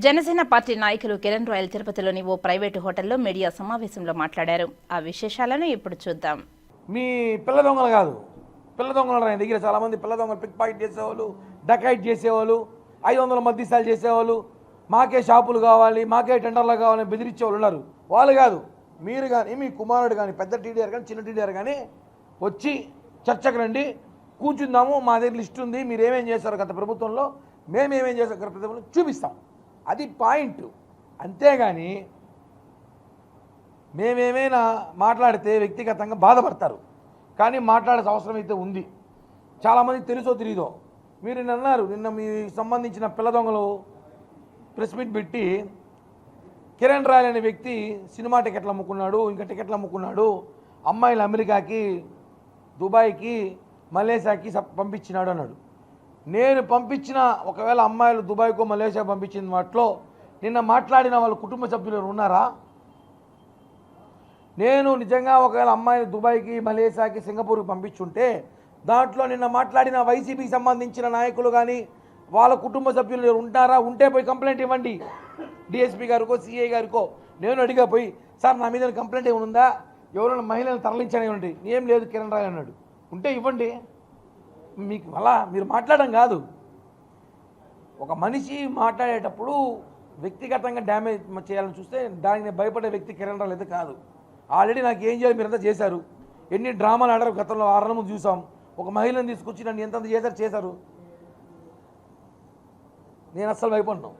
Janasena party నాయకులు Kiran royal తిరుపతిలోని ఓ private హోటల్లో మీడియా సమావేశంలో మాట్లాడారు. ఆ విశేషాలను ఇప్పుడు చూద్దాం. మీ పిల్ల దొంగలు కాదు, పిల్ల దొంగలు ఆయన దగ్గర చాలామంది పిల్ల దొంగలు పిక్ పాకెట్ చేసేవాళ్ళు, డకైట్ చేసేవాళ్ళు, 500 మద్యసాలు చేసేవాళ్ళు, మాకే షాపులు కావాలి, మాకే టెండర్లు కావాలని బెదిరించేవాళ్ళు ఉన్నారు. వాళ్ళు కాదు, మీరు కానీ మీ కుమారుడు కానీ పెద్ద టీడీఆర్ కానీ చిన్న టీడీఆర్ కానీ వచ్చి చర్చకు రండి, కూర్చుందాము. మా దగ్గర లిస్ట్ ఉంది, మీరు ఏమేం చేశారు గత ప్రభుత్వంలో, మేమేమేం చేశారు గత ప్రభుత్వంలో చూపిస్తాం. అది పాయింట్. అంతేగాని మేమేమైనా మాట్లాడితే వ్యక్తిగతంగా బాధపడతారు, కానీ మాట్లాడాల్సిన అవసరం అయితే ఉంది. చాలామందికి తెలుసో తెలియదో. మీరు నిన్న అన్నారు, నిన్న మీ సంబంధించిన పిల్ల దొంగలు ప్రెస్ మీట్ పెట్టి కిరణ్ రాయల్ అనే వ్యక్తి సినిమా టికెట్లు అమ్ముకున్నాడు, ఇంకా టికెట్లు అమ్ముకున్నాడు, అమ్మాయిలు అమెరికాకి, దుబాయ్కి, మలేషియాకి పంపించినాడు అన్నాడు. నేను పంపించిన, ఒకవేళ అమ్మాయిలు దుబాయ్కో మలేషియా పంపించిన వాటిలో నిన్న మాట్లాడిన వాళ్ళ కుటుంబ సభ్యులు ఉన్నారా? నేను నిజంగా ఒకవేళ అమ్మాయిలు దుబాయ్కి, మలేషియాకి, సింగపూర్కి పంపించుంటే దాంట్లో నిన్న మాట్లాడిన వైసీపీకి సంబంధించిన నాయకులు కానీ వాళ్ళ కుటుంబ సభ్యులు ఉంటారా? ఉంటే పోయి కంప్లైంట్ ఇవ్వండి. డిఎస్పీ గారికో, సిఐ గారికో. నేను అడిగా పోయి, సార్ నా మీద కంప్లైంట్ ఏముందా, ఎవరైనా మహిళలను తరలించనివ్వండి. ఏం లేదు కిరణ్ రాయ్ అన్నాడు. ఉంటే ఇవ్వండి. మీకు అలా మీరు మాట్లాడడం కాదు. ఒక మనిషి మాట్లాడేటప్పుడు వ్యక్తిగతంగా డ్యామేజ్ చేయాలని చూస్తే దానికి భయపడే వ్యక్తి కిరణ్ రాయల్ అయితే కాదు. ఆల్రెడీ నాకు ఏం చేయాలి మీరంతా చేశారు. ఎన్ని డ్రామాలు ఆడారు గతంలో 6 నెలల ముందు చూసాం. ఒక మహిళను తీసుకొచ్చి నన్ను ఎంతంత చేశారు. నేను అస్సలు భయపడినాను.